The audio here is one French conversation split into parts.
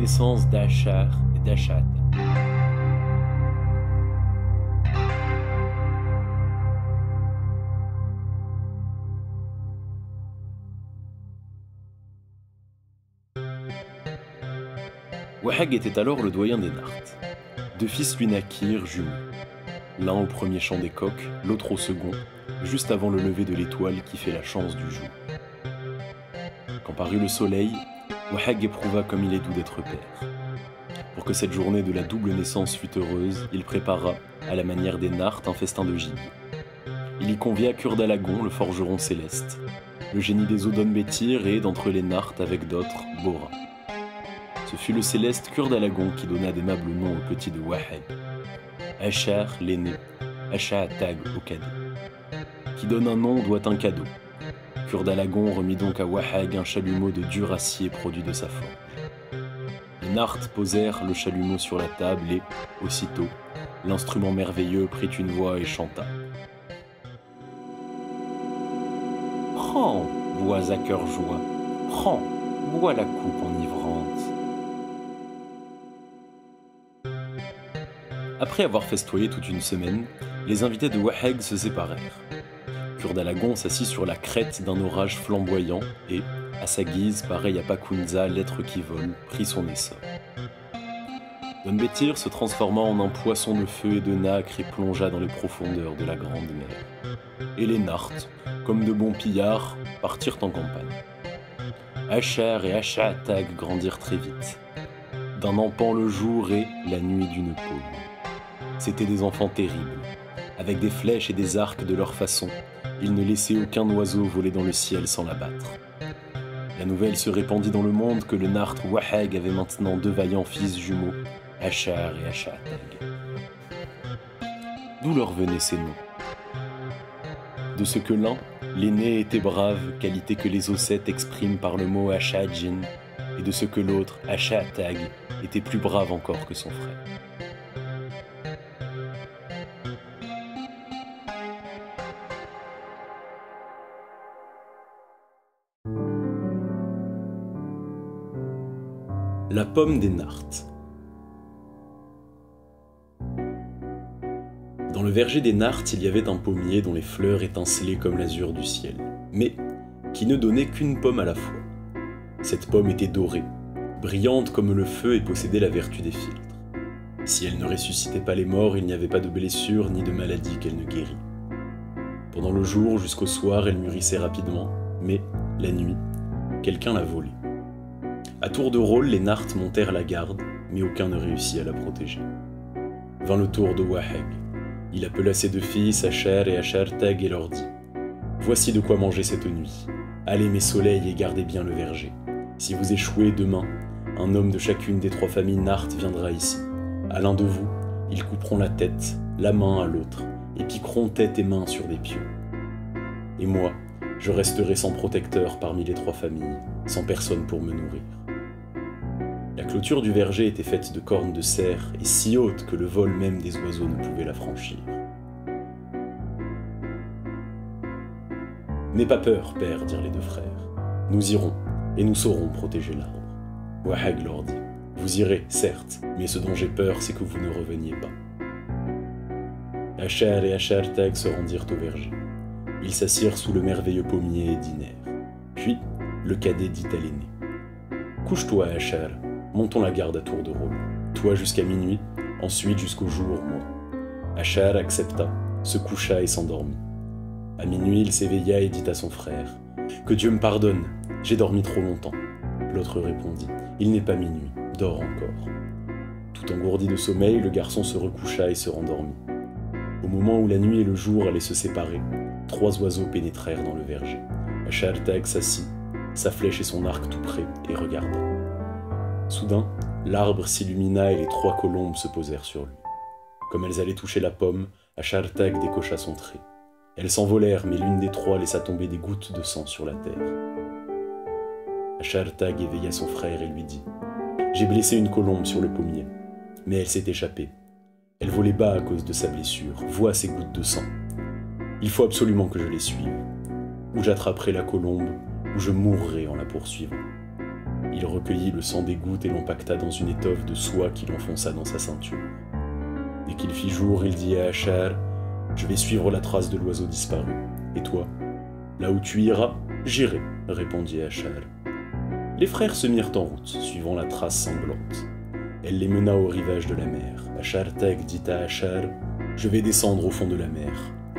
naissance d'Achar et d'Achat. Wahag était alors le doyen des Nartes. Deux fils lui naquirent jumeaux. L'un au premier chant des coqs, l'autre au second, juste avant le lever de l'étoile qui fait la chance du jour. Quand parut le soleil, Wahag éprouva comme il est doux d'être père. Pour que cette journée de la double naissance fût heureuse, il prépara, à la manière des Nartes, un festin de gibier. Il y convia Kurdalagon, le forgeron céleste, le génie des eaux d'Onbetir et, d'entre les Nartes avec d'autres, Bora. Ce fut le céleste Kurdalagon qui donna d'aimables noms au petit de Wahag. Achar, l'aîné, Achatag au cadet. Qui donne un nom doit un cadeau. Kurdalagon remit donc à Wahag un chalumeau de dur acier produit de sa forge. Les Nartes posèrent le chalumeau sur la table et, aussitôt, l'instrument merveilleux prit une voix et chanta. Prends, bois à cœur joie, prends, bois la coupe enivrante. Après avoir festoyé toute une semaine, les invités de Wahag se séparèrent. Kurdalagon s'assit sur la crête d'un orage flamboyant et, à sa guise, pareil à Pakunza, l'être qui vole, prit son essor. Donbetir se transforma en un poisson de feu et de nacre et plongea dans les profondeurs de la grande mer. Et les Nartes, comme de bons pillards, partirent en campagne. Achar et Achatag grandirent très vite. D'un empan le jour et la nuit d'une paume. C'étaient des enfants terribles. Avec des flèches et des arcs de leur façon, ils ne laissaient aucun oiseau voler dans le ciel sans l'abattre. La nouvelle se répandit dans le monde que le Nart Wahag avait maintenant deux vaillants fils jumeaux, Achar et Achatag. D'où leur venaient ces noms? De ce que l'un, l'aîné, était brave, qualité que les Ossètes expriment par le mot Achadjin, et de ce que l'autre, Achatag, était plus brave encore que son frère. La pomme des Nartes. Dans le verger des Nartes, il y avait un pommier dont les fleurs étincelaient comme l'azur du ciel, mais qui ne donnait qu'une pomme à la fois. Cette pomme était dorée, brillante comme le feu et possédait la vertu des filtres. Si elle ne ressuscitait pas les morts, il n'y avait pas de blessure ni de maladie qu'elle ne guérit. Pendant le jour jusqu'au soir, elle mûrissait rapidement, mais, la nuit, quelqu'un la volait. À tour de rôle, les Nartes montèrent la garde, mais aucun ne réussit à la protéger. Vint le tour de Wahag. Il appela ses deux fils, Achar et Achatag, et leur dit « Voici de quoi manger cette nuit. Allez mes soleils et gardez bien le verger. Si vous échouez demain, un homme de chacune des trois familles Nartes viendra ici. À l'un de vous, ils couperont la tête, la main à l'autre, et piqueront tête et main sur des pieux. Et moi, je resterai sans protecteur parmi les trois familles, sans personne pour me nourrir. » La clôture du verger était faite de cornes de cerf et si haute que le vol même des oiseaux ne pouvait la franchir. « N'aie pas peur, père, dirent les deux frères. Nous irons, et nous saurons protéger l'arbre. » Wahag leur dit, « Vous irez, certes, mais ce dont j'ai peur, c'est que vous ne reveniez pas. » Achar et Achatag se rendirent au verger. Ils s'assirent sous le merveilleux pommier et dînèrent. Puis, le cadet dit à l'aîné, « Couche-toi, Achar. Montons la garde à tour de rôle. Toi jusqu'à minuit, ensuite jusqu'au jour, moi. » Achar accepta, se coucha et s'endormit. À minuit, il s'éveilla et dit à son frère « Que Dieu me pardonne, j'ai dormi trop longtemps. » L'autre répondit « Il n'est pas minuit, dors encore. » Tout engourdi de sommeil, le garçon se recoucha et se rendormit. Au moment où la nuit et le jour allaient se séparer, trois oiseaux pénétrèrent dans le verger. Achatag s'assit, sa flèche et son arc tout près, et regarda. Soudain, l'arbre s'illumina et les trois colombes se posèrent sur lui. Comme elles allaient toucher la pomme, Achatag décocha son trait. Elles s'envolèrent, mais l'une des trois laissa tomber des gouttes de sang sur la terre. Achatag éveilla son frère et lui dit « J'ai blessé une colombe sur le pommier, mais elle s'est échappée. Elle volait bas à cause de sa blessure. Vois ces gouttes de sang. Il faut absolument que je les suive. Ou j'attraperai la colombe, ou je mourrai en la poursuivant. » Il recueillit le sang des gouttes et l'empacta dans une étoffe de soie qu'il enfonça dans sa ceinture. Dès qu'il fit jour, il dit à Ashar, « Je vais suivre la trace de l'oiseau disparu. Et toi? Là où tu iras, j'irai, » répondit Ashar. Les frères se mirent en route, suivant la trace sanglante. Elle les mena au rivage de la mer. Ashar Tag dit à Ashar, « Je vais descendre au fond de la mer.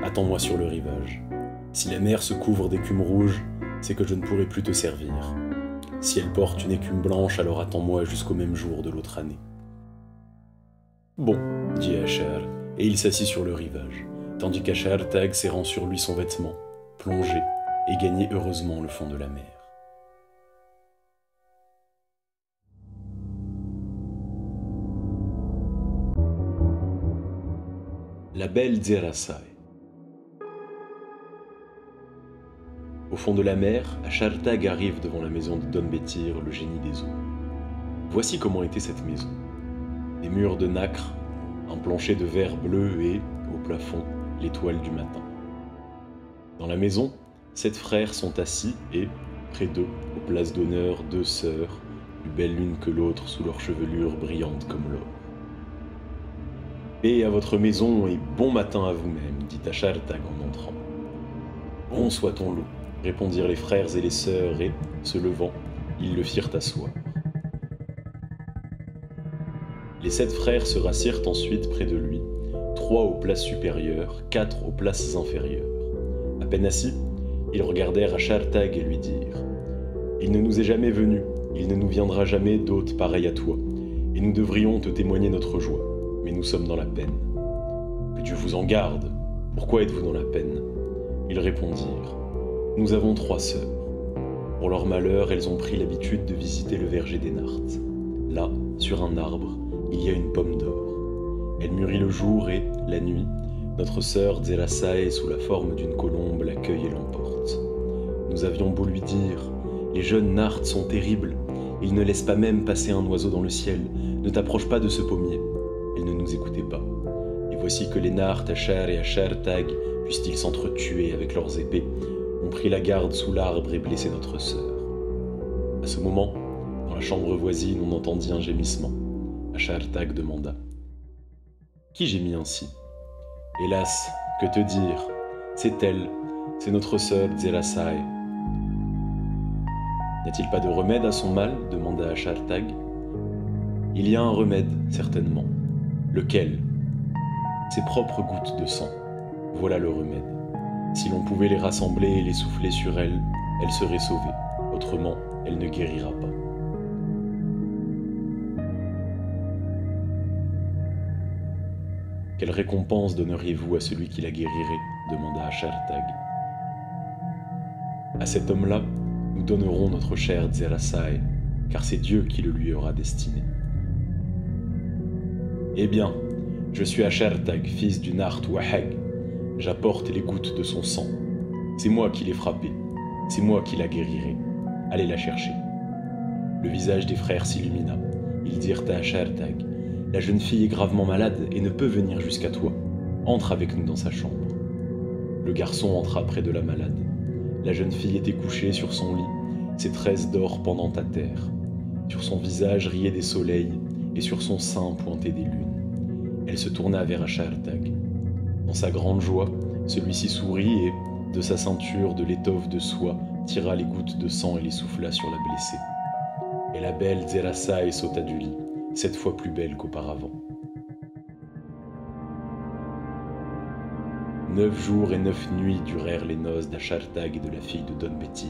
Attends-moi sur le rivage. Si la mer se couvre d'écume rouge, c'est que je ne pourrai plus te servir. Si elle porte une écume blanche, alors attends-moi jusqu'au même jour de l'autre année. » Bon, dit Ashar, et il s'assit sur le rivage, tandis qu'Ashar Tag serrant sur lui son vêtement, plongeait et gagnait heureusement le fond de la mer. La belle Zerasai. Au fond de la mer, Ashar Tag arrive devant la maison de Don Betir, le génie des eaux. Voici comment était cette maison. Des murs de nacre, un plancher de verre bleu et, au plafond, l'étoile du matin. Dans la maison, 7 frères sont assis et, près d'eux, aux places d'honneur, 2 sœurs, plus belles l'une que l'autre sous leur chevelure brillante comme l'or. « Paix à votre maison et bon matin à vous-même, dit Ashar Tag en entrant. « Bon soit ton lot, répondirent les frères et les sœurs et, se levant, ils le firent asseoir. Les 7 frères se rassirent ensuite près de lui, 3 aux places supérieures, 4 aux places inférieures. À peine assis, ils regardèrent Ashar Tag et lui dirent « Il ne nous est jamais venu, il ne nous viendra jamais d'hôte pareil à toi, et nous devrions te témoigner notre joie, mais nous sommes dans la peine. Que Dieu vous en garde, pourquoi êtes-vous dans la peine ?» Ils répondirent « Nous avons 3 sœurs. Pour leur malheur, elles ont pris l'habitude de visiter le verger des Nartes. Là, sur un arbre, il y a une pomme d'or. Elle mûrit le jour et, la nuit, notre sœur Zerasai, sous la forme d'une colombe, l'accueille et l'emporte. Nous avions beau lui dire « Les jeunes Nartes sont terribles, ils ne laissent pas même passer un oiseau dans le ciel, ne t'approche pas de ce pommier. » Elle ne nous écoutait pas. Et voici que les Nartes, Ashar et Ashar Tag, puissent-ils s'entretuer avec leurs épées, ont pris la garde sous l'arbre et blessé notre sœur. À ce moment, dans la chambre voisine, on entendit un gémissement. Ashar Tag demanda « Qui gémit ainsi ?» Hélas, que te dire? C'est elle, c'est notre sœur Zerasai. N'y a-t-il pas de remède à son mal? Demanda Ashar Tag. Il y a un remède, certainement. Lequel? Ses propres gouttes de sang. Voilà le remède. Si l'on pouvait les rassembler et les souffler sur elle, elle serait sauvée. Autrement, elle ne guérira pas. Quelle récompense donneriez-vous à celui qui la guérirait? Demanda Ashar Tag. À cet homme-là, nous donnerons notre chère Zerasai, car c'est Dieu qui le lui aura destiné. Eh bien, je suis Ashar Tag, fils du Nart Wahag. J'apporte les gouttes de son sang. C'est moi qui l'ai frappée. C'est moi qui la guérirai. Allez la chercher. Le visage des frères s'illumina. Ils dirent à Ashar Tag, « La jeune fille est gravement malade et ne peut venir jusqu'à toi. Entre avec nous dans sa chambre. » Le garçon entra près de la malade. La jeune fille était couchée sur son lit, ses tresses d'or pendant à terre. Sur son visage riaient des soleils et sur son sein pointaient des lunes. Elle se tourna vers Ashar Tag. Dans sa grande joie, celui-ci sourit et, de sa ceinture de l'étoffe de soie, tira les gouttes de sang et les souffla sur la blessée. Et la belle Zerasai sauta du lit, 7 fois plus belle qu'auparavant. 9 jours et 9 nuits durèrent les noces d'Ashar Tag et de la fille de Don Betir.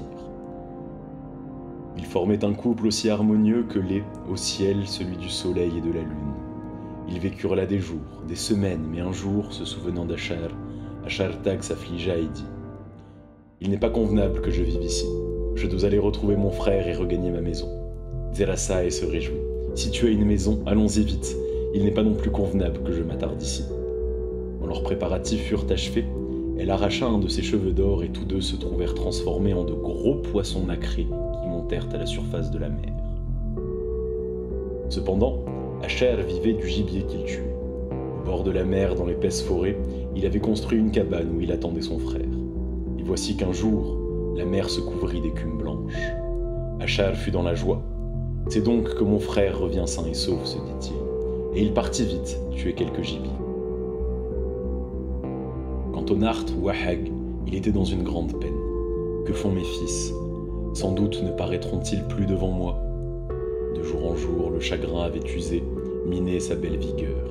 Ils formaient un couple aussi harmonieux que l'est, au ciel, celui du soleil et de la lune. Ils vécurent là des jours, des semaines, mais un jour, se souvenant d'Ashar, Ashar Tag s'affligea et dit « Il n'est pas convenable que je vive ici. Je dois aller retrouver mon frère et regagner ma maison. » Zerasai se réjouit. « Si tu as une maison, allons-y vite. Il n'est pas non plus convenable que je m'attarde ici. » Quand leurs préparatifs furent achevés, elle arracha un de ses cheveux d'or et tous deux se trouvèrent transformés en de gros poissons nacrés qui montèrent à la surface de la mer. Cependant, Ashar vivait du gibier qu'il tuait. Au bord de la mer, dans l'épaisse forêt, il avait construit une cabane où il attendait son frère. Et voici qu'un jour, la mer se couvrit d'écume blanche. Ashar fut dans la joie, C'est donc que mon frère revient sain et sauf, se dit-il, et il partit vite tuer quelques gibiers. Quant au Nart Wahag, il était dans une grande peine. Que font mes fils? Sans doute ne paraîtront-ils plus devant moi. De jour en jour, le chagrin avait usé, miné sa belle vigueur.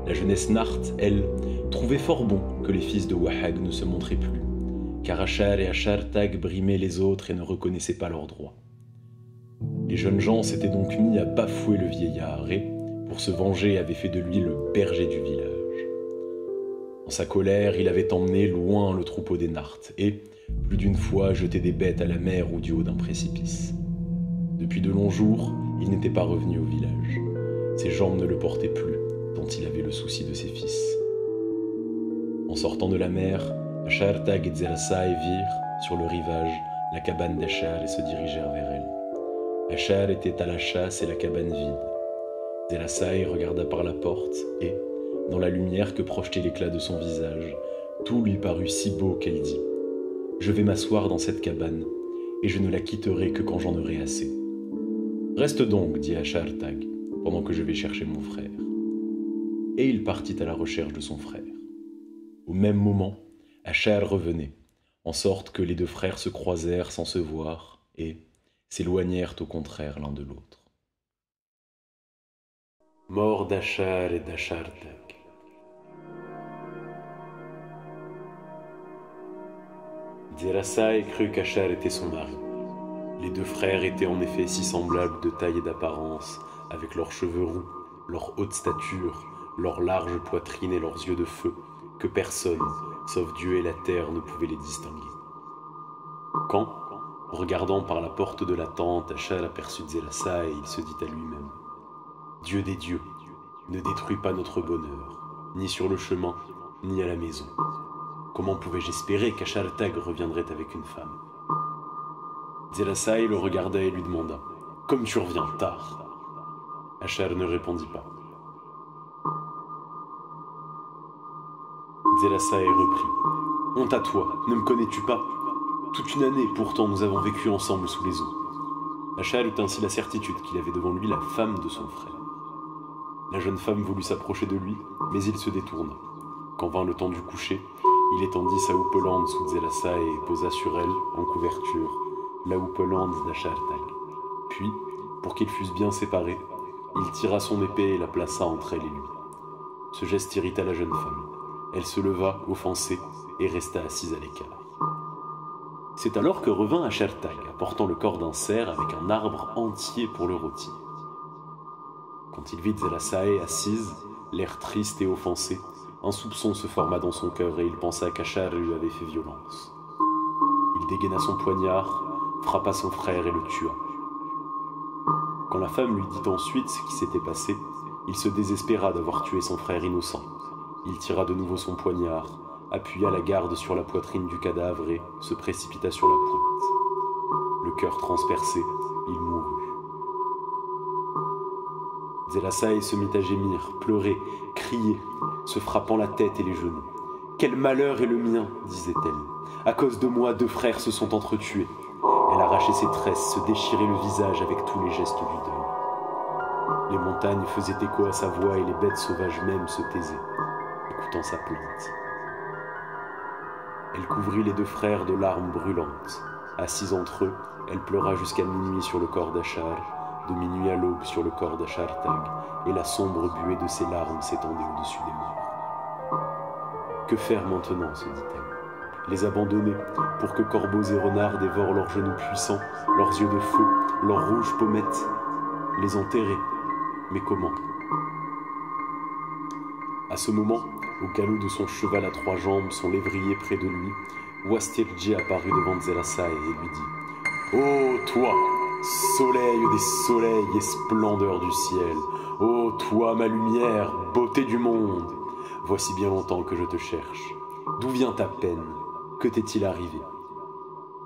La jeunesse Nart, elle, trouvait fort bon que les fils de Wahag ne se montraient plus, car Ashar et Ashartag brimaient les autres et ne reconnaissaient pas leurs droits. Les jeunes gens s'étaient donc mis à bafouer le vieillard et, pour se venger, avaient fait de lui le berger du village. Dans sa colère, il avait emmené loin le troupeau des Nart et, plus d'une fois, jeté des bêtes à la mer ou du haut d'un précipice. Depuis de longs jours, il n'était pas revenu au village. Ses jambes ne le portaient plus, tant il avait le souci de ses fils. En sortant de la mer, Ashartag et Zerasai virent, sur le rivage, la cabane d'Ashar et se dirigèrent vers elle. Ashar était à la chasse et la cabane vide. Zerasai regarda par la porte et, dans la lumière que projetait l'éclat de son visage, tout lui parut si beau qu'elle dit « Je vais m'asseoir dans cette cabane, et je ne la quitterai que quand j'en aurai assez. » « Reste donc, dit Ashartag, pendant que je vais chercher mon frère. » Et il partit à la recherche de son frère. Au même moment, Ashar revenait, en sorte que les deux frères se croisèrent sans se voir et s'éloignèrent au contraire l'un de l'autre. Mort d'Ashar et d'Ashartag. Zerasai crut qu'Ashar était son mari. Les deux frères étaient en effet si semblables de taille et d'apparence, avec leurs cheveux roux, leur haute stature, leur large poitrine et leurs yeux de feu, que personne, sauf Dieu et la terre, ne pouvait les distinguer. Quand, regardant par la porte de la tente, Ashar aperçut Zerasai, il se dit à lui-même « Dieu des dieux, ne détruis pas notre bonheur, ni sur le chemin, ni à la maison. Comment pouvais-je espérer qu'Ashartag reviendrait avec une femme ?» Zerasai le regarda et lui demanda « Comme tu reviens tard ?» Ashar ne répondit pas. Zerasai reprit « Honte à toi, ne me connais-tu pas? Toute une année pourtant nous avons vécu ensemble sous les eaux. » Ashar eut ainsi la certitude qu'il avait devant lui la femme de son frère. La jeune femme voulut s'approcher de lui, mais il se détourna. Quand vint le temps du coucher, il étendit sa houppelande sous Zerasai et posa sur elle, en couverture, la houppelande d'Ashartag. Puis, pour qu'ils fussent bien séparés, il tira son épée et la plaça entre elle et lui. Ce geste irrita la jeune femme. Elle se leva, offensée, et resta assise à l'écart. C'est alors que revint Ashartag, apportant le corps d'un cerf avec un arbre entier pour le rôtir. Quand il vit Zerasai assise, l'air triste et offensé, un soupçon se forma dans son cœur et il pensa qu'Ashar lui avait fait violence. Il dégaina son poignard, frappa son frère et le tua. Quand la femme lui dit ensuite ce qui s'était passé, il se désespéra d'avoir tué son frère innocent. Il tira de nouveau son poignard, appuya la garde sur la poitrine du cadavre et se précipita sur la pointe. Le cœur transpercé, il mourut. Zerasai se mit à gémir, pleurer, crier, se frappant la tête et les genoux. « Quel malheur est le mien !» disait-elle. « À cause de moi, deux frères se sont entretués. » Elle arrachait ses tresses, se déchirait le visage avec tous les gestes du deuil. Les montagnes faisaient écho à sa voix et les bêtes sauvages même se taisaient, écoutant sa plainte. Elle couvrit les deux frères de larmes brûlantes. Assise entre eux, elle pleura jusqu'à minuit sur le corps d'Ashar, de minuit à l'aube sur le corps d'Ashartag, et la sombre buée de ses larmes s'étendait au-dessus des morts. Que faire maintenant, se dit-elle? Les abandonner pour que corbeaux et renards dévorent leurs genoux puissants, leurs yeux de feu, leurs rouges pommettes? Les enterrer? Mais comment? À ce moment, au galop de son cheval à trois jambes, son lévrier près de lui, Wastirji apparut devant Zerasai et lui dit « Ô toi, soleil des soleils et splendeur du ciel, ô toi ma lumière, beauté du monde, voici bien longtemps que je te cherche. D'où vient ta peine? Que t'est-il arrivé?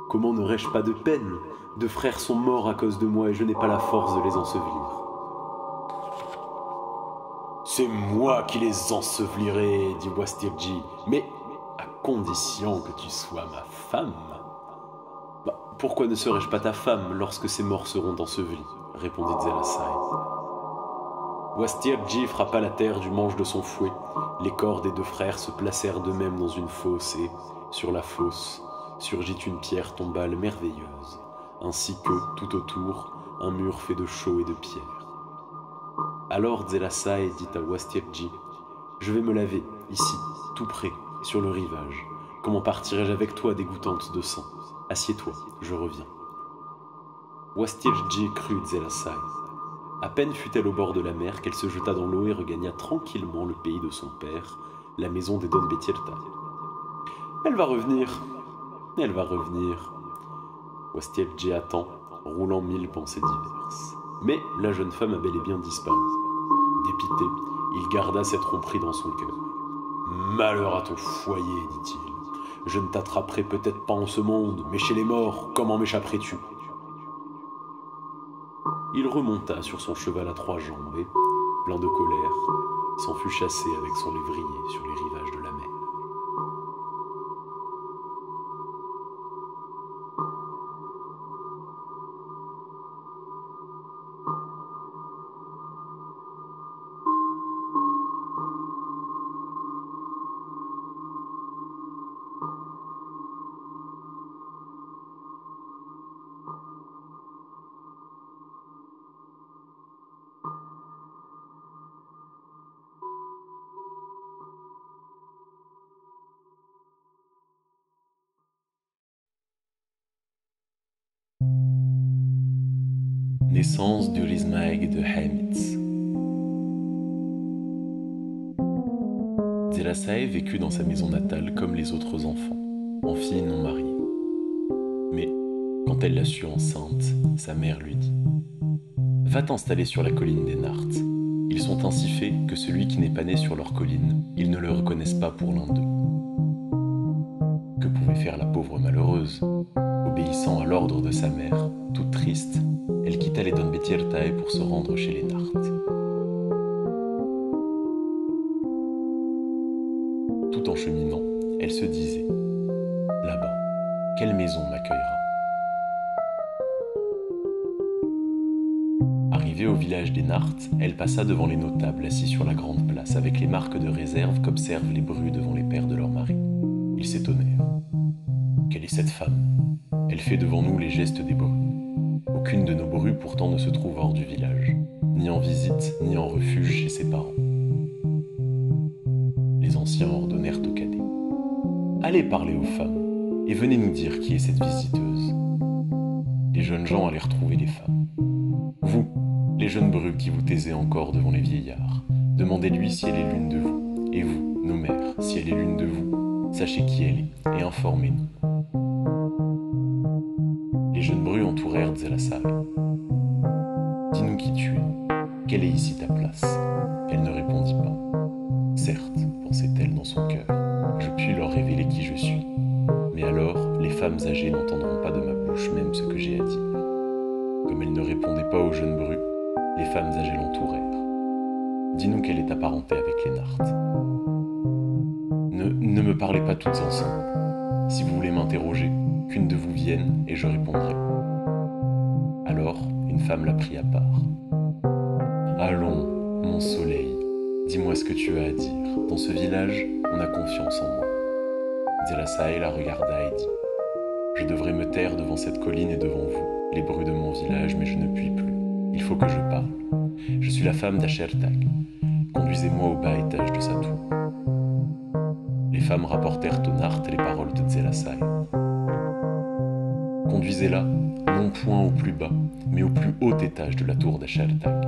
Comment n'aurais-je pas de peine? Deux frères sont morts à cause de moi et je n'ai pas la force de les ensevelir. » « C'est moi qui les ensevelirai, dit Wastirji, mais à condition que tu sois ma femme. » Pourquoi ne serais-je pas ta femme lorsque ces morts seront ensevelis? répondit Zelasai. Wastierdji frappa la terre du manche de son fouet. Les corps des deux frères se placèrent d'eux-mêmes dans une fosse et, sur la fosse, surgit une pierre tombale merveilleuse, ainsi que, tout autour, un mur fait de chaux et de pierre. Alors Zelasai dit à Wastierdji, « Je vais me laver, ici, tout près, sur le rivage. Comment partirai-je avec toi, dégoûtante de sang? Assieds-toi, je reviens. » Wastierdji crut Zelasai. À peine fut-elle au bord de la mer qu'elle se jeta dans l'eau et regagna tranquillement le pays de son père, la maison des Don Betirta. « Elle va revenir, elle va revenir. » Wastierdji attend, roulant mille pensées diverses. Mais la jeune femme a bel et bien disparu. Dépité, il garda cette tromperie dans son cœur. « Malheur à ton foyer, dit-il. Je ne t'attraperai peut-être pas en ce monde, mais chez les morts, comment m'échapperais-tu » Il remonta sur son cheval à trois jambes et, plein de colère, s'en fut chassé avec son lévrier sur les rivages de la mer. Naissance d'Urizmaeg de Hamitz. Zelasai vécut dans sa maison natale comme les autres enfants, en fille non mariée. Mais, quand elle la sut enceinte, sa mère lui dit « Va t'installer sur la colline des Nartes. Ils sont ainsi faits que celui qui n'est pas né sur leur colline, ils ne le reconnaissent pas pour l'un d'eux. » Que pouvait faire la pauvre malheureuse? Obéissant à l'ordre de sa mère, toute triste, elle quitta les Don Betirtae pour se rendre chez les Nartes. Tout en cheminant, elle se disait « Là-bas, quelle maison m'accueillera ?» Arrivée au village des Nartes, elle passa devant les notables assis sur la grande place avec les marques de réserve qu'observent les brus devant les pères de leurs maris. Ils s'étonnèrent. « Quelle est cette femme? Elle fait devant nous les gestes des brus. » Aucune de nos brus pourtant ne se trouve hors du village, ni en visite, ni en refuge chez ses parents. Les anciens ordonnèrent aux cadets. « Allez parler aux femmes, et venez nous dire qui est cette visiteuse. » Les jeunes gens allèrent trouver les femmes. « Vous, les jeunes brus qui vous taisez encore devant les vieillards, demandez-lui si elle est l'une de vous, et vous, nos mères, si elle est l'une de vous, sachez qui elle est, et informez-nous. » Les jeunes brus entourèrent Zelasai. « Dis-nous qui tu es. Quelle est ici ta place ?» Elle ne répondit pas. « Certes, pensait-elle dans son cœur, je puis leur révéler qui je suis. Mais alors, les femmes âgées n'entendront pas de ma bouche même ce que j'ai à dire. » Comme elle ne répondait pas aux jeunes brus, les femmes âgées l'entourèrent. « Dis-nous quelle est ta parenté avec les Nartes. » Ne me parlez pas toutes ensemble. Si vous voulez m'interroger, qu'une de vous vienne et je répondrai. » Alors, une femme la prit à part. « Allons, mon soleil, dis-moi ce que tu as à dire. Dans ce village, on a confiance en moi. » Zelasai la regarda et dit « Je devrais me taire devant cette colline et devant vous, les brus de mon village, mais je ne puis plus. Il faut que je parle. Je suis la femme d'Ashertag. Conduisez-moi au bas étage de sa tour. » Les femmes rapportèrent aux Nartes les paroles de Zelasai. « Conduisez-la, non point au plus bas, mais au plus haut étage de la tour d'Ashertag. »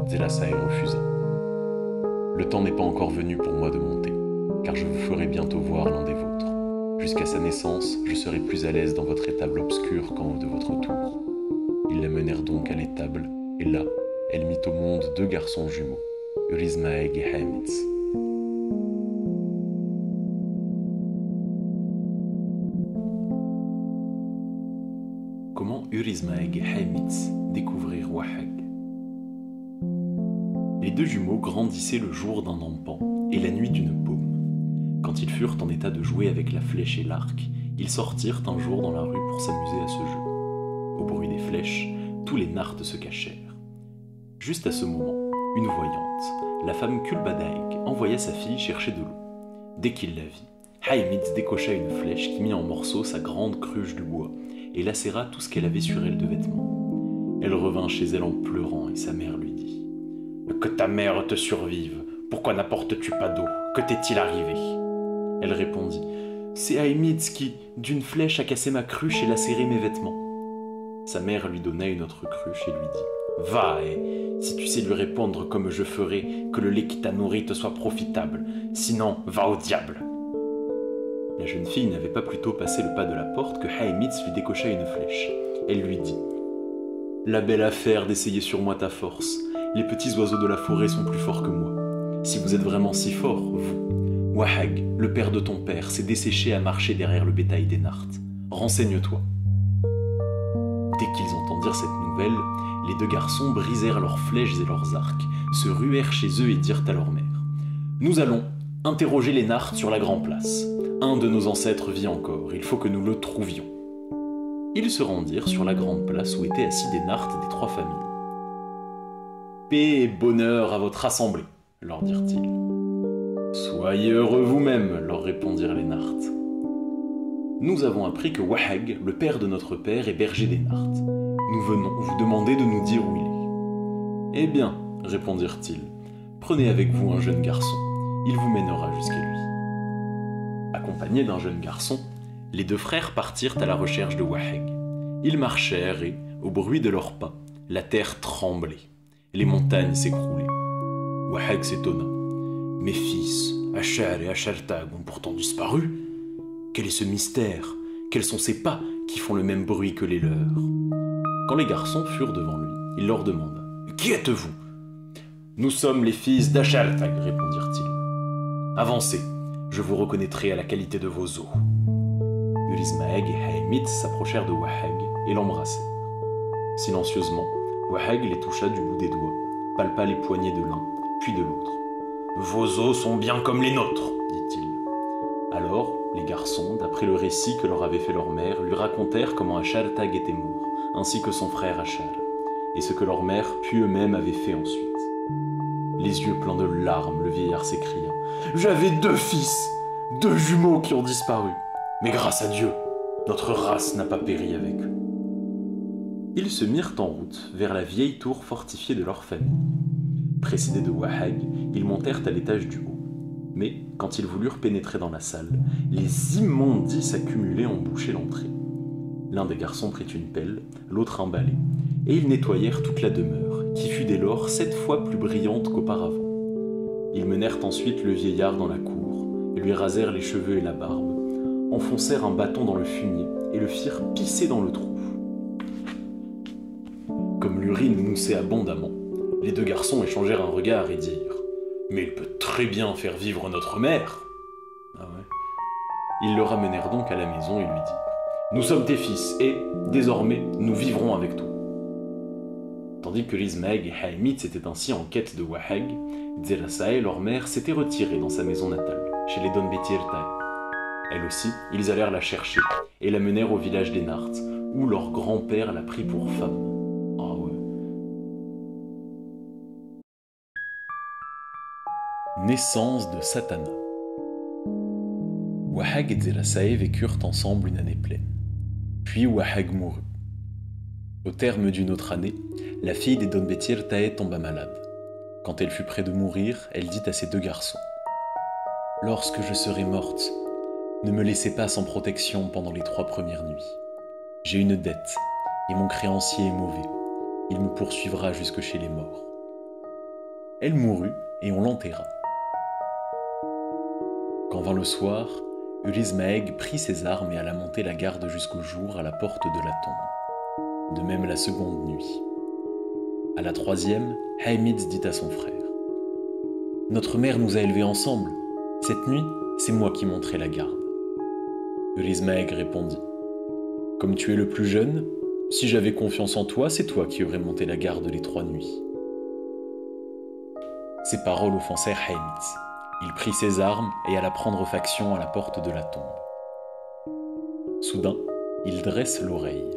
Zelasai refusa. « Le temps n'est pas encore venu pour moi de monter, car je vous ferai bientôt voir l'un des vôtres. Jusqu'à sa naissance, je serai plus à l'aise dans votre étable obscure qu'en haut de votre tour. » Ils la menèrent donc à l'étable, et là, elle mit au monde deux garçons jumeaux, Urizmaeg et Hamitz. Comment Urizmaeg et Hamitz découvrirent Wahag? Les deux jumeaux grandissaient le jour d'un empan et la nuit d'une paume. Quand ils furent en état de jouer avec la flèche et l'arc, ils sortirent un jour dans la rue pour s'amuser à ce jeu. Au bruit des flèches, tous les nartes se cachèrent. Juste à ce moment, une voyante, la femme Kulbadaeg, envoya sa fille chercher de l'eau. Dès qu'il la vit, Haïmitz décocha une flèche qui mit en morceaux sa grande cruche de bois et lacéra tout ce qu'elle avait sur elle de vêtements. Elle revint chez elle en pleurant et sa mère lui dit « Que ta mère te survive, pourquoi n'apportes-tu pas d'eau? Que t'est-il arrivé ?» Elle répondit « C'est Haïmitz qui, d'une flèche, a cassé ma cruche et lacéré mes vêtements. » Sa mère lui donna une autre cruche et lui dit « Va, et si tu sais lui répondre comme je ferai, que le lait qui t'a nourri te soit profitable, sinon va au diable !» La jeune fille n'avait pas plus tôt passé le pas de la porte que Haïmitz lui décocha une flèche. Elle lui dit « La belle affaire d'essayer sur moi ta force. Les petits oiseaux de la forêt sont plus forts que moi. Si vous êtes vraiment si fort, vous, Wahag, le père de ton père, s'est desséché à marcher derrière le bétail des nartes. Renseigne-toi. » Dès qu'ils entendirent cette nouvelle, les deux garçons brisèrent leurs flèches et leurs arcs, se ruèrent chez eux et dirent à leur mère « Nous allons interroger les nartes sur la grande place. Un de nos ancêtres vit encore, il faut que nous le trouvions. » Ils se rendirent sur la grande place où étaient assis des nartes des trois familles. « Paix et bonheur à votre assemblée, leur dirent-ils. « Soyez heureux vous-même, leur répondirent les nartes. Nous avons appris que Wahag, le père de notre père, est berger des nartes. Nous venons vous demander de nous dire où il est. » « Eh bien, répondirent-ils, prenez avec vous un jeune garçon, il vous mènera jusqu'à lui. » Accompagnés d'un jeune garçon, les deux frères partirent à la recherche de Wahag. Ils marchèrent et, au bruit de leurs pas, la terre tremblait, les montagnes s'écroulaient. Wahag s'étonna. « Mes fils, Ashar et Ashartag, ont pourtant disparu. Quel est ce mystère? Quels sont ces pas qui font le même bruit que les leurs ?» Quand les garçons furent devant lui, il leur demanda « Qui êtes-vous » ?« Nous sommes les fils d'Ashartag, répondirent-ils. « Avancez, je vous reconnaîtrai à la qualité de vos os. » Urizmaeg et Haïmitz s'approchèrent de Wahag et l'embrassèrent. Silencieusement, Wahag les toucha du bout des doigts, palpa les poignets de l'un, puis de l'autre. « Vos os sont bien comme les nôtres, dit-il. » Alors, les garçons, d'après le récit que leur avait fait leur mère, lui racontèrent comment Ashartag était mort, ainsi que son frère Ashar, et ce que leur mère puis eux-mêmes avaient fait ensuite. Les yeux pleins de larmes, le vieillard s'écria « J'avais 2 fils, 2 jumeaux qui ont disparu. Mais grâce à Dieu, notre race n'a pas péri avec eux. » Ils se mirent en route vers la vieille tour fortifiée de leur famille. Précédés de Wahag, ils montèrent à l'étage du haut. Mais, quand ils voulurent pénétrer dans la salle, les immondices accumulées ont bouché l'entrée. L'un des garçons prit une pelle, l'autre un balai, et ils nettoyèrent toute la demeure, qui fut dès lors 7 fois plus brillante qu'auparavant. Ils menèrent ensuite le vieillard dans la cour, et lui rasèrent les cheveux et la barbe, enfoncèrent un bâton dans le fumier et le firent pisser dans le trou. Comme l'urine moussait abondamment, les deux garçons échangèrent un regard et dirent « Mais il peut très bien faire vivre notre mère !» Ah ouais. Ils le ramenèrent donc à la maison et lui dirent « Nous sommes tes fils et, désormais, nous vivrons avec toi. » Tandis que Urizmaeg et Haïmitz étaient ainsi en quête de Wahag, Dzerasae, leur mère, s'était retirée dans sa maison natale, chez les Donbetirtae. Elle aussi, ils allèrent la chercher et la menèrent au village des Nartes, où leur grand-père la prit pour femme. Ah ouais. Naissance de Satana. Wahag et Dzerasae vécurent ensemble une année pleine. Puis Wahag mourut. Au terme d'une autre année, la fille des Donbetirtae tomba malade. Quand elle fut près de mourir, elle dit à ses 2 garçons « Lorsque je serai morte, ne me laissez pas sans protection pendant les 3 premières nuits. J'ai une dette, et mon créancier est mauvais. Il me poursuivra jusque chez les morts. » Elle mourut, et on l'enterra. Quand vint le soir, Urizmaeg prit ses armes et alla monter la garde jusqu'au jour à la porte de la tombe. De même la seconde nuit. À la 3e, Haïmitz dit à son frère « Notre mère nous a élevés ensemble. Cette nuit, c'est moi qui monterai la garde. » Urizmaeg répondit « Comme tu es le plus jeune, si j'avais confiance en toi, c'est toi qui aurais monté la garde les 3 nuits. » Ces paroles offensèrent Haïmitz. Il prit ses armes et alla prendre faction à la porte de la tombe. Soudain, il dresse l'oreille.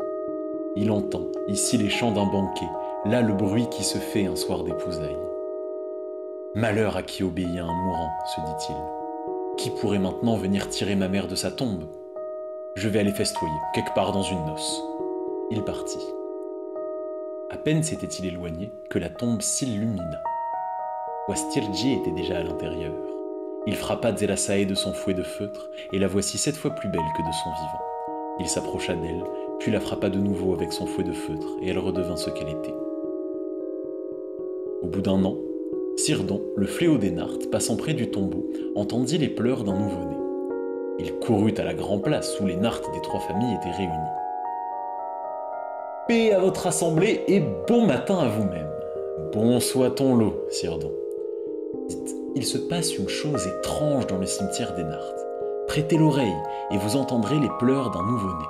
Il entend, ici les chants d'un banquet, là le bruit qui se fait un soir d'épousailles. Malheur à qui obéit à un mourant, se dit-il. Qui pourrait maintenant venir tirer ma mère de sa tombe? Je vais aller festoyer, quelque part dans une noce. Il partit. À peine s'était-il éloigné que la tombe s'illumina. Wastirji était déjà à l'intérieur. Il frappa Zelasae de son fouet de feutre, et la voici 7 fois plus belle que de son vivant. Il s'approcha d'elle, puis la frappa de nouveau avec son fouet de feutre, et elle redevint ce qu'elle était. Au bout d'un an, Sirdon, le fléau des Nartes, passant près du tombeau, entendit les pleurs d'un nouveau-né. Il courut à la grande place où les Nartes des 3 familles étaient réunies. « Paix à votre assemblée et bon matin à vous-même. Bon soit ton lot, Sirdon. Dites, il se passe une chose étrange dans le cimetière des Nartes. Prêtez l'oreille et vous entendrez les pleurs d'un nouveau-né. »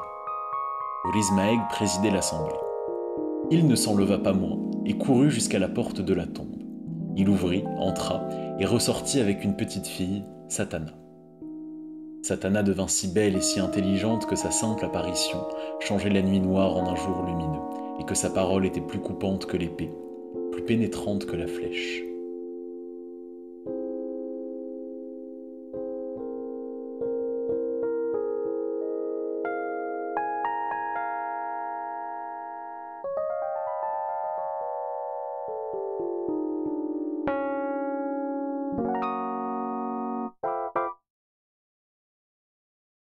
Orismaeg présidait l'assemblée. Il ne s'en leva pas moins et courut jusqu'à la porte de la tombe. Il ouvrit, entra et ressortit avec une petite fille, Satana. Satana devint si belle et si intelligente que sa simple apparition changeait la nuit noire en un jour lumineux, et que sa parole était plus coupante que l'épée, plus pénétrante que la flèche.